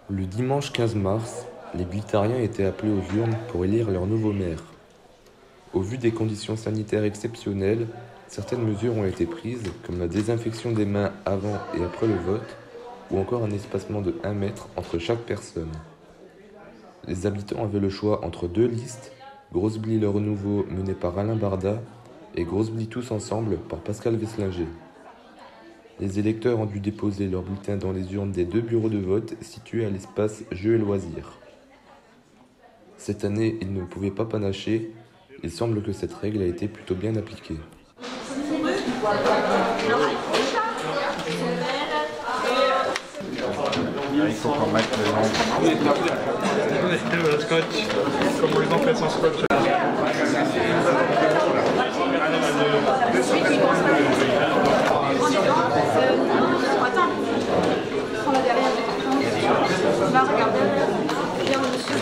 Le dimanche 15 mars, les Guittariens étaient appelés aux urnes pour élire leur nouveau maire. Au vu des conditions sanitaires exceptionnelles, certaines mesures ont été prises, comme la désinfection des mains avant et après le vote, ou encore un espacement de 1 mètre entre chaque personne. Les habitants avaient le choix entre 2 listes, Grosse-Blie Le Renouveau menée par Alain Barda et Grosse-Blie Tous Ensemble par Pascal Wesslinger. Les électeurs ont dû déposer leurs bulletins dans les urnes des 2 bureaux de vote situés à l'espace Jeux et Loisirs. Cette année, ils ne pouvaient pas panacher. Il semble que cette règle a été plutôt bien appliquée. Il faut qu'on mette le scotch, comme on les en fait sans scotch. Attends, prends la derrière. Là, regarde derrière. Viens, monsieur.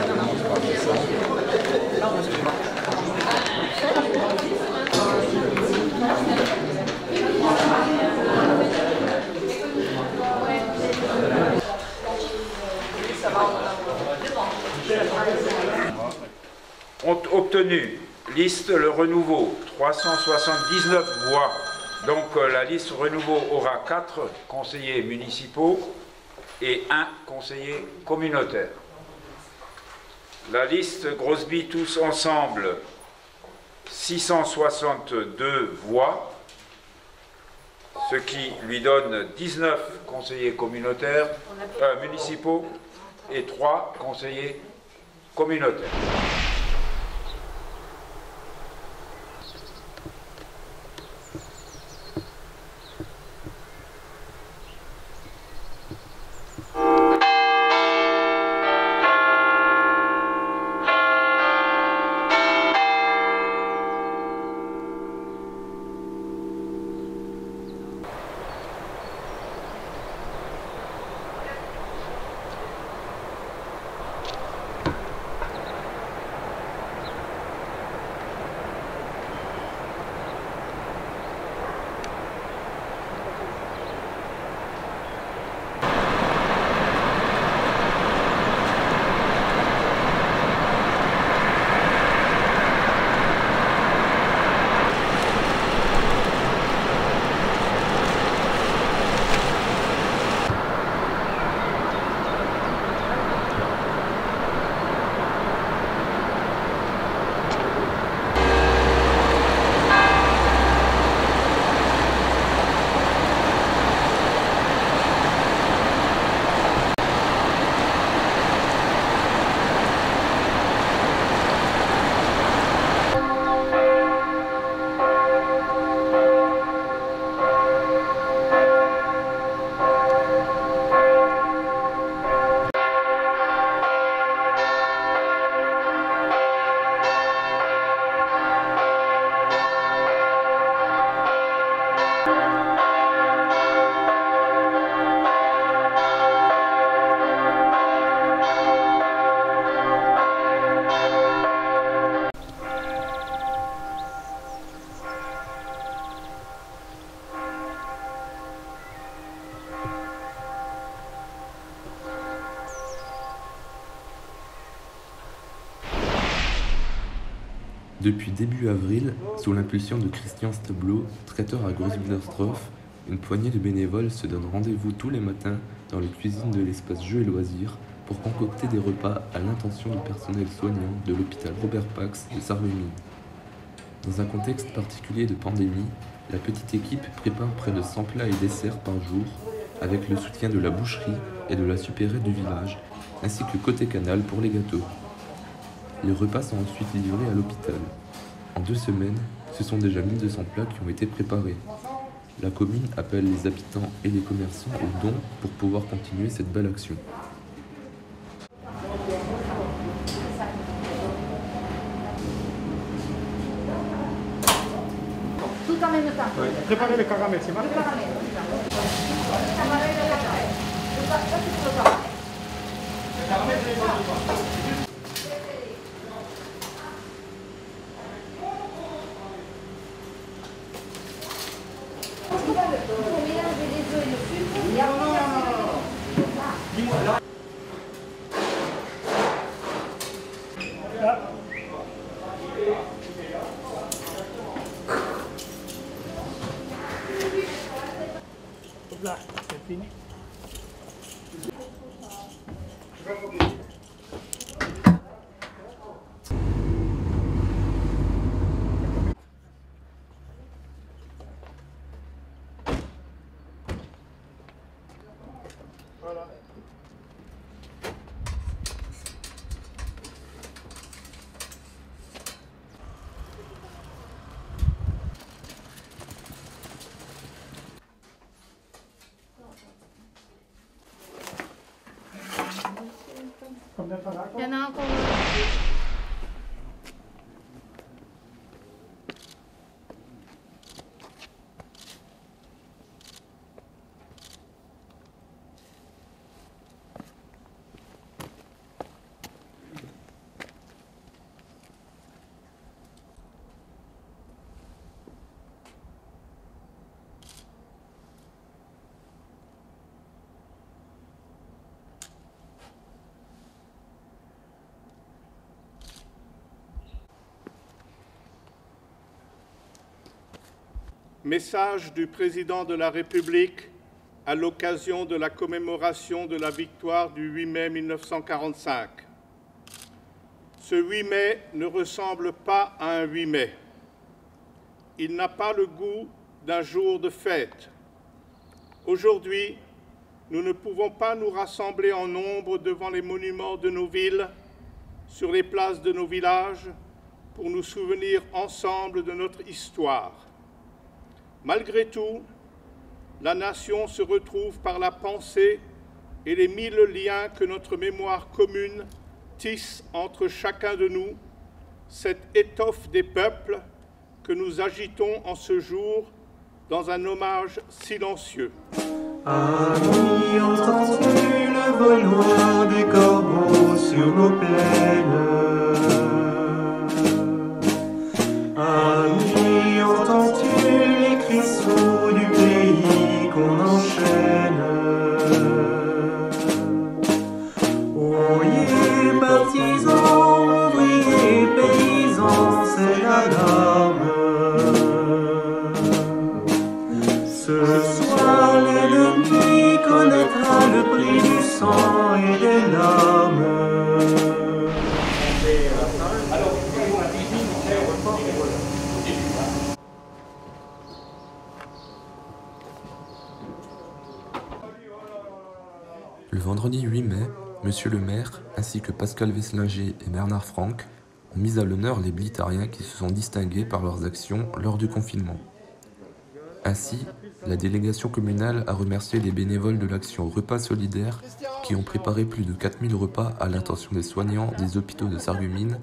Ont obtenu liste Le Renouveau, 379 voix. Donc la liste Renouveau aura 4 conseillers municipaux et 1 conseiller communautaire. La liste Grosse-Blie Tous Ensemble, 662 voix, ce qui lui donne 19 conseillers communautaires, municipaux et 3 conseillers communautaires. Depuis début avril, sous l'impulsion de Christian Stablo, traiteur à Grosse-Bille-Nostroff, une poignée de bénévoles se donne rendez-vous tous les matins dans les cuisines de l'espace Jeux et Loisirs pour concocter des repas à l'intention du personnel soignant de l'hôpital Robert Pax de Sarreguemines. Dans un contexte particulier de pandémie, la petite équipe prépare près de 100 plats et desserts par jour, avec le soutien de la boucherie et de la supérette du village, ainsi que côté canal pour les gâteaux. Les repas sont ensuite livrés à l'hôpital. En 2 semaines, ce sont déjà 1200 plats qui ont été préparés. La commune appelle les habitants et les commerçants aux dons pour pouvoir continuer cette belle action. Tout en même temps. Oui. Préparez le caramel, c'est marqué. Le caramel. Le caramel, le caramel. Ça, c'est pour le caramel. Le caramel, c'est le Il faut mélanger les peu le sucre et après, dis-moi là. Là, c'est fini. Voilà. Il y en a encore. Message du Président de la République à l'occasion de la commémoration de la victoire du 8 mai 1945. Ce 8 mai ne ressemble pas à un 8 mai. Il n'a pas le goût d'un jour de fête. Aujourd'hui, nous ne pouvons pas nous rassembler en nombre devant les monuments de nos villes, sur les places de nos villages, pour nous souvenir ensemble de notre histoire. Malgré tout, la nation se retrouve par la pensée et les 1000 liens que notre mémoire commune tisse entre chacun de nous, cette étoffe des peuples que nous agitons en ce jour dans un hommage silencieux. Amis, entends-tu le vol loin des corbeaux sur nos plaines? Amis, entends-tu les cris sourds du pays qu'on enchaîne? Oyez, partisans, ouvriers, paysans, c'est l'alarme. Ce soir, l'ennemi connaîtra le prix du sang et des larmes. Le vendredi 8 mai, Monsieur le maire, ainsi que Pascal Wesslinger et Bernard Franck, ont mis à l'honneur les Blittariens qui se sont distingués par leurs actions lors du confinement. Ainsi, la délégation communale a remercié les bénévoles de l'action Repas Solidaires qui ont préparé plus de 4000 repas à l'intention des soignants des hôpitaux de Sarreguemines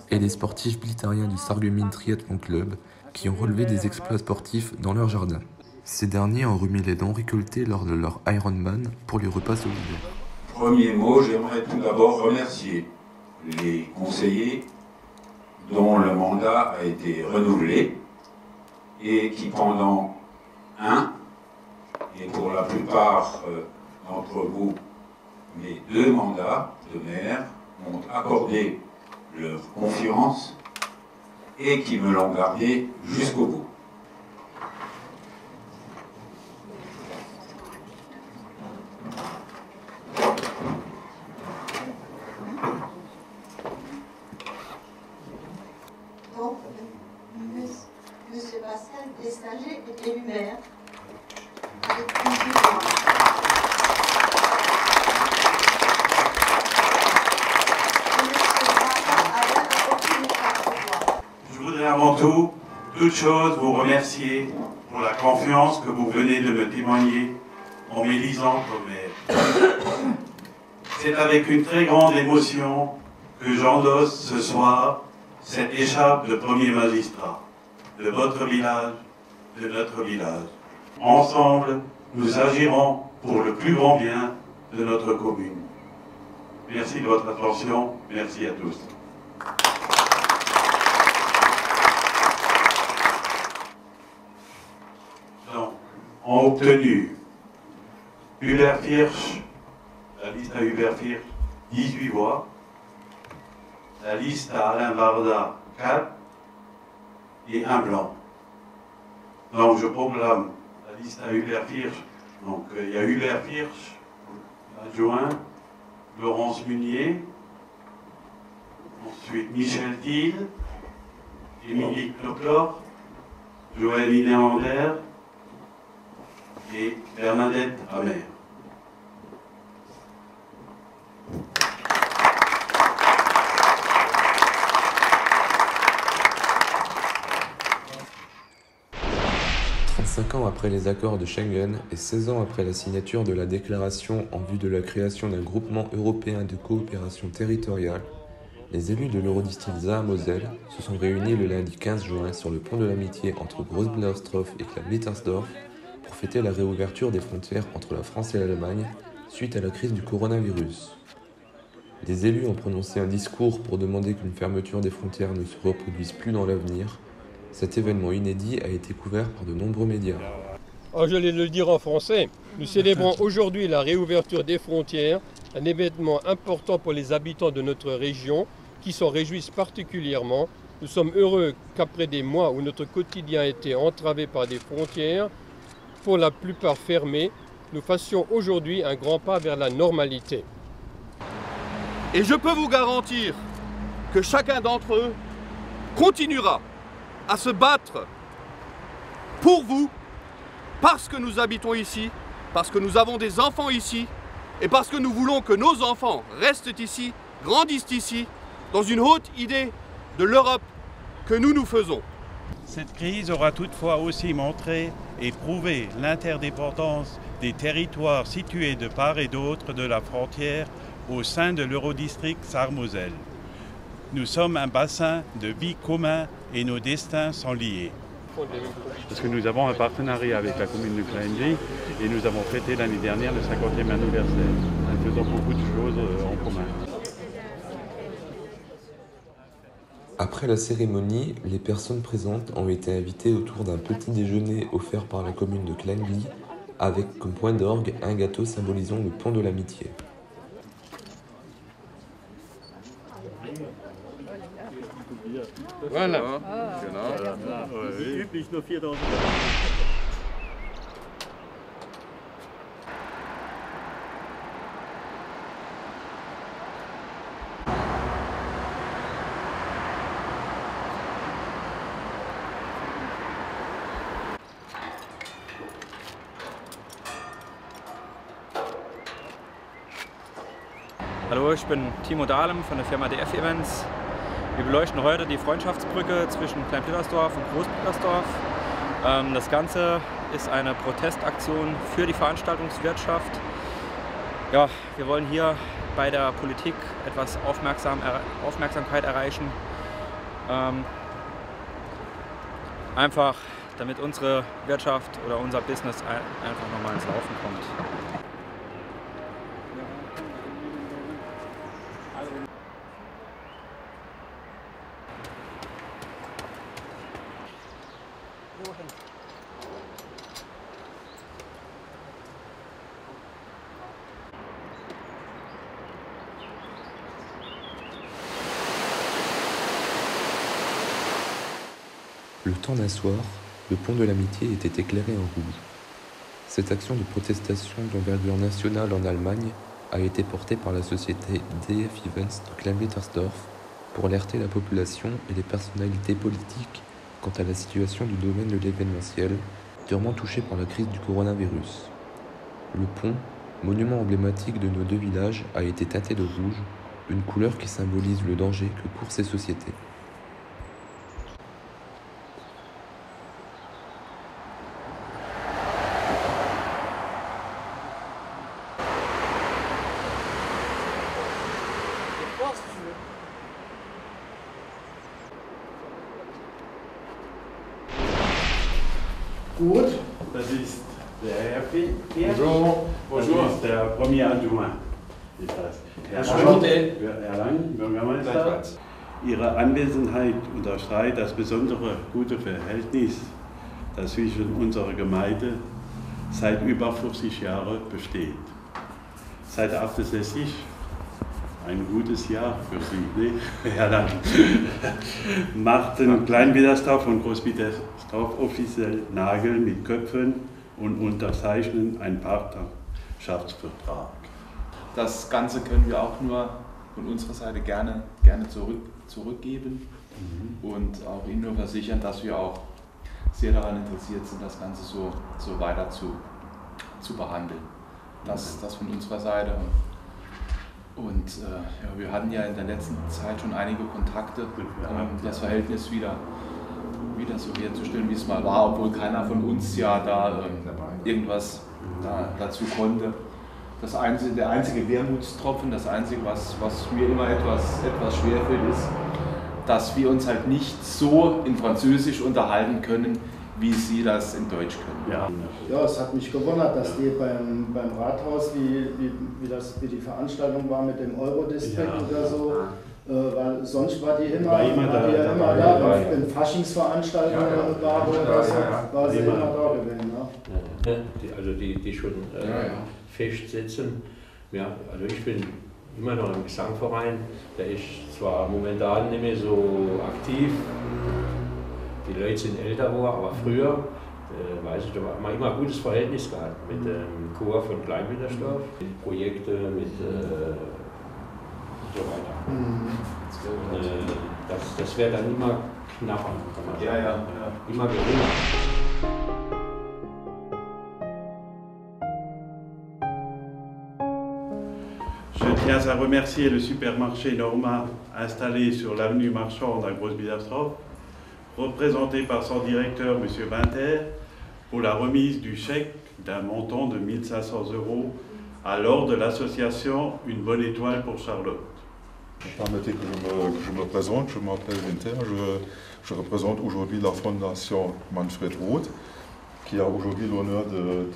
et les sportifs blittariens du Sarreguemines Triathlon Club qui ont relevé des exploits sportifs dans leur jardin. Ces derniers ont remis les dons récoltés lors de leur Ironman pour les repas solidaires. Premier mot, j'aimerais tout d'abord remercier les conseillers dont le mandat a été renouvelé et qui pendant et pour la plupart d'entre vous, mes 2 mandats de maire m'ont accordé leur confiance et qui me l'ont gardé jusqu'au bout. Donc, Monsieur Pascal Wesslinger est élu maire avec 18 voix. Je voudrais avant tout, toute chose, vous remercier pour la confiance que vous venez de me témoigner en m'élisant comme maire. C'est avec une très grande émotion que j'endosse ce soir cette écharpe de premier magistrat de votre village, de notre village. Ensemble, nous agirons pour le plus grand bien de notre commune. Merci de votre attention, merci à tous. Donc, ont obtenu Hubert-Virsch, la liste à Hubert-Virsch, 18 voix. La liste à Alain Varda, 4. Et un blanc. Donc je proclame la liste à Hubert-Virsch. Donc il y a Hubert-Virsch, adjoint, Laurence Munier, ensuite Michel Thiel, Émilie Knobloch, Joël Néander et Bernadette Amer. Cinq ans après les accords de Schengen et 16 ans après la signature de la déclaration en vue de la création d'un groupement européen de coopération territoriale, les élus de l'Eurodistrict Saar-Moselle se sont réunis le lundi 15 juin sur le pont de l'amitié entre Groß-Blaustrauf et Klein-Blittersdorf pour fêter la réouverture des frontières entre la France et l'Allemagne suite à la crise du coronavirus. Les élus ont prononcé un discours pour demander qu'une fermeture des frontières ne se reproduise plus dans l'avenir. Cet événement inédit a été couvert par de nombreux médias. Je vais le dire en français. Nous célébrons aujourd'hui la réouverture des frontières, un événement important pour les habitants de notre région qui s'en réjouissent particulièrement. Nous sommes heureux qu'après des mois où notre quotidien a été entravé par des frontières, pour la plupart fermées, nous fassions aujourd'hui un grand pas vers la normalité. Et je peux vous garantir que chacun d'entre eux continuera à se battre pour vous, parce que nous habitons ici, parce que nous avons des enfants ici, et parce que nous voulons que nos enfants restent ici, grandissent ici, dans une haute idée de l'Europe que nous nous faisons. Cette crise aura toutefois aussi montré et prouvé l'interdépendance des territoires situés de part et d'autre de la frontière au sein de l'Eurodistrict Saar-Moselle. Nous sommes un bassin de vie commun et nos destins sont liés. Parce que nous avons un partenariat avec la commune de Kleinby et nous avons fêté l'année dernière le 50e anniversaire. Nous faisons beaucoup de choses en commun. Après la cérémonie, les personnes présentes ont été invitées autour d'un petit déjeuner offert par la commune de Kleinby avec comme point d'orgue un gâteau symbolisant le pont de l'amitié. Voilà. Wie üblich nur 4.000 €. Hallo, ich bin Timo Dahlem von der Firma DF Events. Wir beleuchten heute die Freundschaftsbrücke zwischen Klein-Blittersdorf und Groß-Blittersdorf. Das Ganze ist eine Protestaktion für die Veranstaltungswirtschaft. Ja, wir wollen hier bei der Politik etwas Aufmerksamkeit erreichen. Einfach damit unsere Wirtschaft oder unser Business einfach nochmal ins Laufen kommt. Le temps d'un soir, le pont de l'amitié était éclairé en rouge. Cette action de protestation d'envergure nationale en Allemagne a été portée par la société DF Events de Klein-Blittersdorf pour alerter la population et les personnalités politiques quant à la situation du domaine de l'événementiel, durement touché par la crise du coronavirus. Le pont, monument emblématique de nos deux villages, a été teinté de rouge, une couleur qui symbolise le danger que courent ces sociétés. Gut, das ist der Herr Pierre. Bonjour. Das ist der Premier Adjoint. Herr Lang, Bürgermeister. Ihre Anwesenheit unterstreicht das besondere gute Verhältnis, das zwischen unserer Gemeinde seit über 50 Jahren besteht. Seit 68, ein gutes Jahr für Sie, ne? Ja, dann machten Kleinwidersdorf und Großwidersdorf offiziell Nagel mit Köpfen und unterzeichnen einen Partnerschaftsvertrag. Das Ganze können wir auch nur von unserer Seite gerne zurückgeben und auch Ihnen nur versichern, dass wir auch sehr daran interessiert sind, das Ganze so weiter zu behandeln. Das von unserer Seite. Und ja, wir hatten ja in der letzten Zeit schon einige Kontakte, das Verhältnis wieder so herzustellen, wie es mal war, obwohl keiner von uns ja da irgendwas dazu konnte. Der einzige Wermutstropfen, das Einzige, was mir immer etwas schwerfällt, ist, dass wir uns halt nicht so in Französisch unterhalten können, wie Sie das in Deutsch können. Ja, es hat mich gewundert, dass die beim Rathaus, wie die Veranstaltung war mit dem Eurodistrikt oder so, weil sonst war die immer da, wenn Faschingsveranstaltungen waren oder so, war sie immer da gewesen. Also die schon fest sitzen. Ja, also ich bin immer noch im Gesangverein, der ist zwar momentan nicht mehr so aktiv, die Leute sind älter geworden, aber früher, weiß ich, da haben wir immer ein gutes Verhältnis gehabt mit dem Chor von Kleinwidersdorf, mit Projekten, mit so weiter. Das wäre dann immer knapper, kann man sagen. Immer geringer. Je tiens à remercier le supermarché Norma installé sur l'avenue Marchande à Großwidersdorf, représenté par son directeur, M. Winter, pour la remise du chèque d'un montant de 1 500 € à l'ordre de l'association Une Bonne Étoile pour Charlotte. Permettez que je me présente, je m'appelle Winter, je représente aujourd'hui la fondation Manfred Roth, qui a aujourd'hui l'honneur de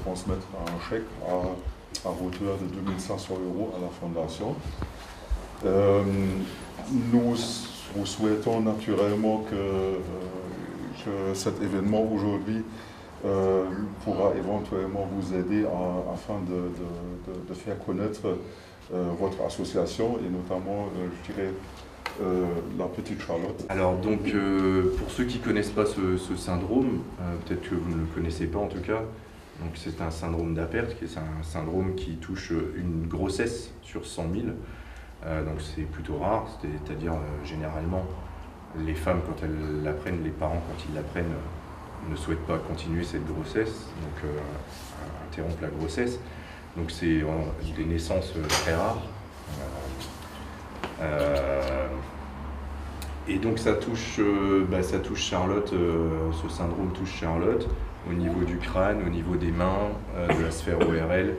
transmettre un chèque à hauteur de 2 500 € à la fondation. Nous souhaitons naturellement que cet événement aujourd'hui pourra éventuellement vous aider afin de faire connaître votre association et notamment, je dirais, la petite Charlotte. Alors donc, pour ceux qui ne connaissent pas ce syndrome, peut-être que vous ne le connaissez pas en tout cas, donc c'est un syndrome d'Apert, qui est un syndrome qui touche une grossesse sur 100 000. Donc c'est plutôt rare, c'est-à-dire généralement les femmes quand elles l'apprennent, les parents quand ils l'apprennent ne souhaitent pas continuer cette grossesse, donc interrompre la grossesse. Donc c'est des naissances très rares. Et donc ça touche Charlotte, ce syndrome touche Charlotte au niveau du crâne, au niveau des mains, de la sphère ORL.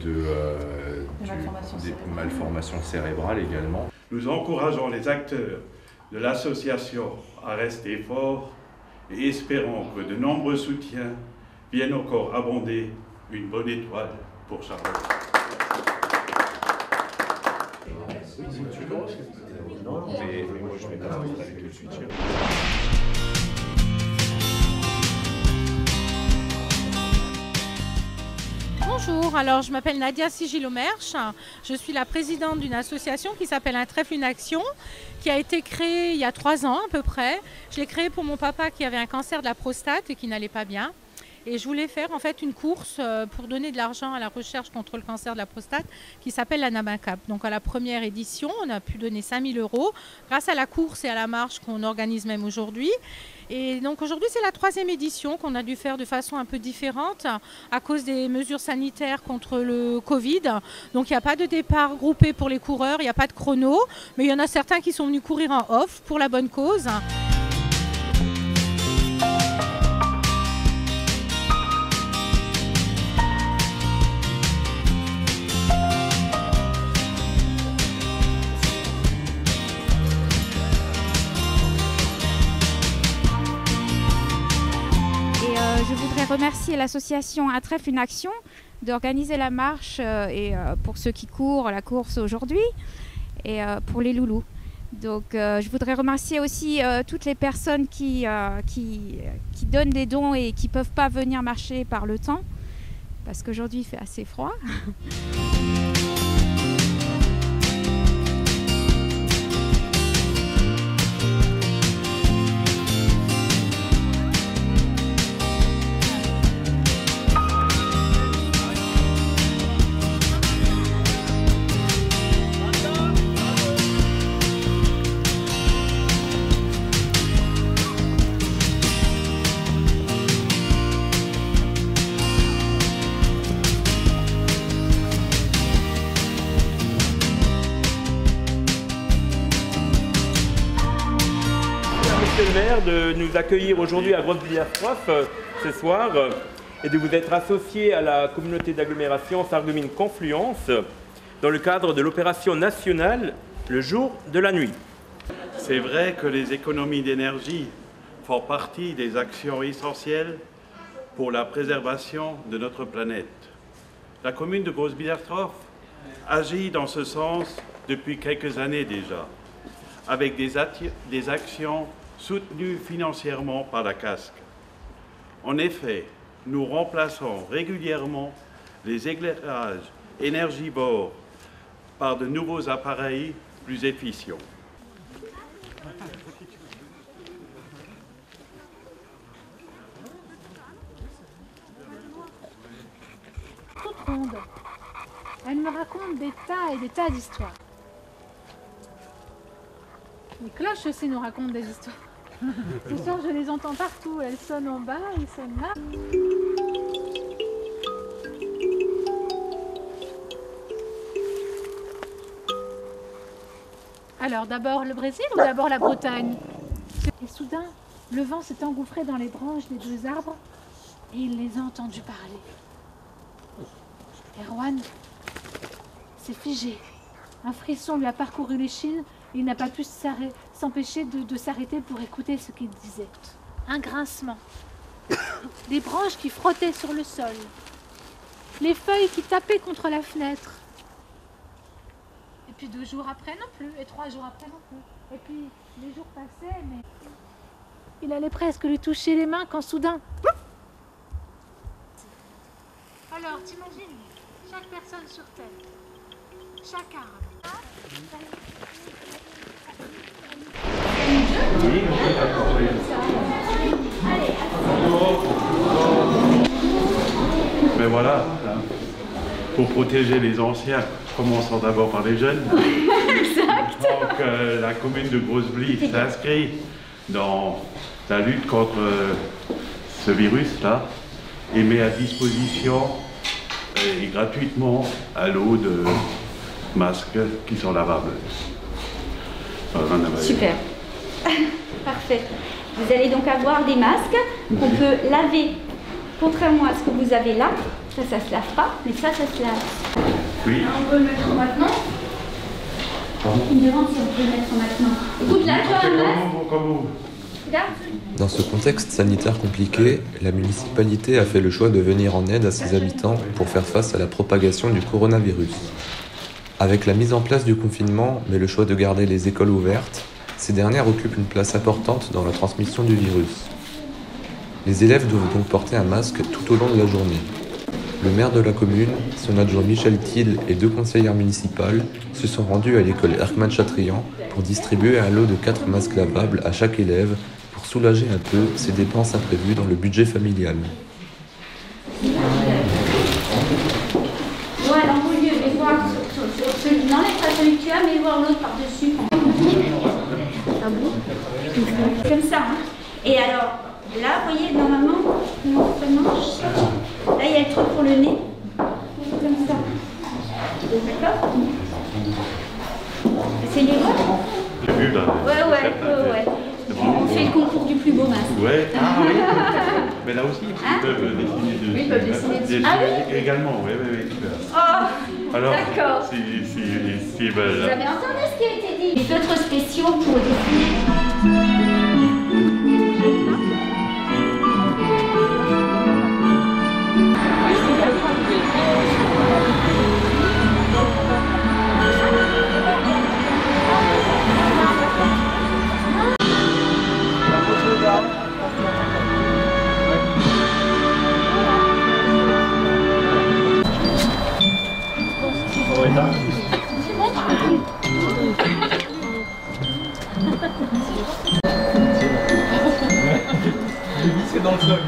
Des malformations cérébrales également. Nous encourageons les acteurs de l'association à rester forts et espérons que de nombreux soutiens viennent encore abonder Une Bonne Étoile pour Charlotte. Bonjour, alors je m'appelle Nadia Sigilomerche, je suis la présidente d'une association qui s'appelle Un Trèfle Une Action, qui a été créée il y a 3 ans à peu près. Je l'ai créée pour mon papa qui avait un cancer de la prostate et qui n'allait pas bien. Et je voulais faire en fait une course pour donner de l'argent à la recherche contre le cancer de la prostate qui s'appelle la NAMACAP. Donc à la première édition, on a pu donner 5 000 € grâce à la course et à la marche qu'on organise même aujourd'hui. Et donc aujourd'hui, c'est la 3e édition qu'on a dû faire de façon un peu différente à cause des mesures sanitaires contre le Covid. Donc il n'y a pas de départ groupé pour les coureurs, il n'y a pas de chrono, mais il y en a certains qui sont venus courir en off pour la bonne cause. Je voudrais remercier l'association Un Trèfle Une Action d'organiser la marche et pour ceux qui courent la course aujourd'hui et pour les loulous. Donc je voudrais remercier aussi toutes les personnes qui donnent des dons et qui ne peuvent pas venir marcher par le temps, parce qu'aujourd'hui il fait assez froid. Monsieur le maire, de nous accueillir aujourd'hui à Grosse-Villers-Stroff ce soir et de vous être associé à la communauté d'agglomération Sarreguemines Confluence dans le cadre de l'opération nationale Le jour de la nuit. C'est vrai que les économies d'énergie font partie des actions essentielles pour la préservation de notre planète. La commune de Grosse-Villers-Stroff agit dans ce sens depuis quelques années déjà, avec des actions soutenues financièrement par la CASC. En effet, nous remplaçons régulièrement les éclairages énergivores par de nouveaux appareils plus efficients. Toute ronde. Elle me raconte des tas et des tas d'histoires. Les cloches aussi nous racontent des histoires. C'est sûr, je les entends partout. Elles sonnent en bas, elles sonnent là. Alors, d'abord le Brésil ou d'abord la Bretagne? Et soudain, le vent s'est engouffré dans les branches des deux arbres et il les a entendus parler. Erwan s'est figé. Un frisson lui a parcouru l'échine et il n'a pas pu s'empêcher de s'arrêter pour écouter ce qu'il disait. Un grincement. Des branches qui frottaient sur le sol. Les feuilles qui tapaient contre la fenêtre. Et puis 2 jours après non plus, et 3 jours après non plus. Et puis les jours passaient, mais il allait presque lui toucher les mains quand soudain... Alors, t'imagines, chaque personne sur Terre, chaque arbre. Mais voilà, pour protéger les anciens, commençons d'abord par les jeunes. Donc la commune de Grosse-Villers s'inscrit dans la lutte contre ce virus-là et met à disposition et gratuitement à l'eau de masques qui sont lavables. Super. Parfait. Vous allez donc avoir des masques qu'on peut laver, contrairement à ce que vous avez là. Ça se lave pas, mais ça se lave. Oui. On peut le mettre maintenant. Il me demande si on peut le mettre maintenant. Écoute, là, tu as un masque. Dans ce contexte sanitaire compliqué, la municipalité a fait le choix de venir en aide à ses habitants pour faire face à la propagation du coronavirus. Avec la mise en place du confinement, mais le choix de garder les écoles ouvertes, ces dernières occupent une place importante dans la transmission du virus. Les élèves doivent donc porter un masque tout au long de la journée. Le maire de la commune, son adjoint Michel Thiel et 2 conseillères municipales se sont rendus à l'école Erckmann-Chatrian pour distribuer un lot de 4 masques lavables à chaque élève pour soulager un peu ces dépenses imprévues dans le budget familial. Ouais, alors au lieu de voir celui, n'enlève pas celui que tu as, mais voir l'autre par-dessus. Ah bon? Comme ça, hein. Et alors, là, vous voyez, normalement, ça marche. Là, il y a le truc pour le nez. Comme ça. D'accord? Essayez voir. J'ai vu là. Ouais. On fait le concours du plus beau masque. Ouais. Ah oui. Mais là aussi, ils peuvent dessiner dessus. Oui, ils peuvent dessiner dessus. Ah oui? Également, oui. Oh, alors, d'accord. Si, ben, vous avez entendu ce qui a été dit? D'autres spéciaux pour dessiner. c'est dans le sol.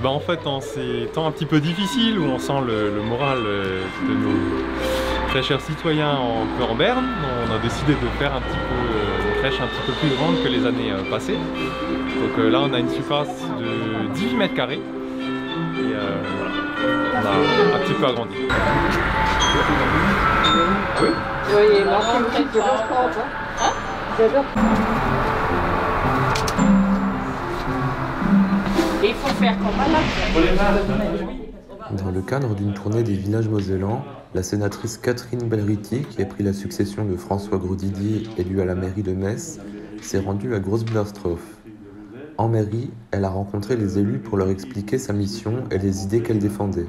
En fait, en ces temps un petit peu difficiles où on sent le moral de nos très chers citoyens un peu en berne, on a décidé de faire un petit peu une crèche un petit peu plus grande que les années passées. Donc là, on a une surface de 18 mètres carrés et voilà, on a un petit peu agrandi. Oui, il manque une petite de l'enfant, hein? Et il faut faire comme là. Dans le cadre d'une tournée des villages mosellans, la sénatrice Catherine Belriti, qui a pris la succession de François Grosdidier, élu à la mairie de Metz, s'est rendue à Groß-Müllersdorf. En mairie, elle a rencontré les élus pour leur expliquer sa mission et les idées qu'elle défendait.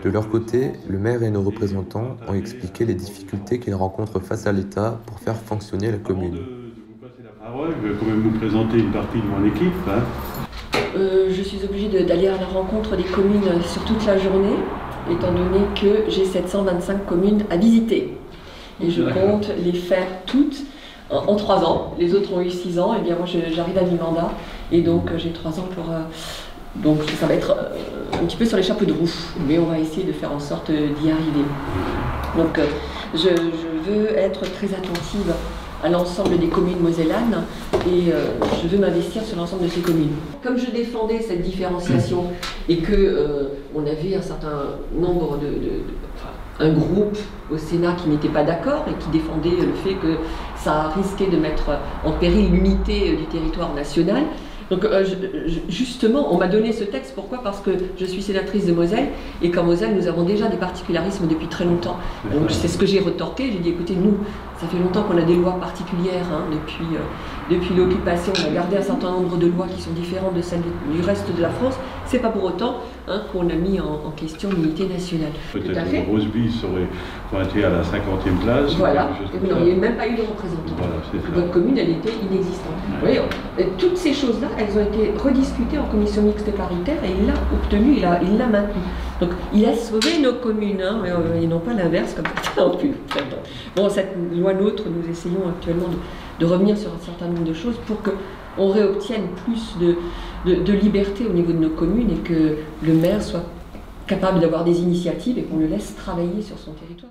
De leur côté, le maire et nos représentants ont expliqué les difficultés qu'ils rencontrent face à l'État pour faire fonctionner la commune. Je vais quand même vous présenter une partie de mon équipe. Je suis obligée d'aller à la rencontre des communes sur toute la journée, étant donné que j'ai 725 communes à visiter. Et je compte les faire toutes en 3 ans. Les autres ont eu 6 ans, et bien moi j'arrive à mi-mandat, et donc j'ai 3 ans pour... donc ça va être un petit peu sur les chapeaux de roue, mais on va essayer de faire en sorte d'y arriver. Donc je veux être très attentive à l'ensemble des communes mosellanes et je veux m'investir sur l'ensemble de ces communes. Comme je défendais cette différenciation et que on avait un certain nombre un groupe au Sénat qui n'était pas d'accord et qui défendait le fait que ça risquait de mettre en péril l'unité du territoire national. Donc justement, on m'a donné ce texte, pourquoi? Parce que je suis sénatrice de Moselle, et qu'en Moselle, nous avons déjà des particularismes depuis très longtemps. Donc c'est ce que j'ai retorqué, j'ai dit écoutez, nous, ça fait longtemps qu'on a des lois particulières, hein, depuis l'occupation, on a gardé un certain nombre de lois qui sont différentes de celles du reste de la France, c'est pas pour autant hein, qu'on a mis en question l'unité nationale. Peut-être que Roseby serait pointé à la 50e place. Voilà, et vous n'auriez même pas eu de représentant. Voilà, votre commune, elle était inexistante. Ouais. Vous voyez, toutes ces choses-là, elles ont été rediscutées en commission mixte paritaire et il l'a obtenu, il l'a maintenu. Donc il a sauvé nos communes, hein, et non pas l'inverse comme ça non plus. Bon, cette loi NOTRe, nous essayons actuellement de revenir sur un certain nombre de choses pour qu'on réobtienne plus de liberté au niveau de nos communes et que le maire soit capable d'avoir des initiatives et qu'on le laisse travailler sur son territoire.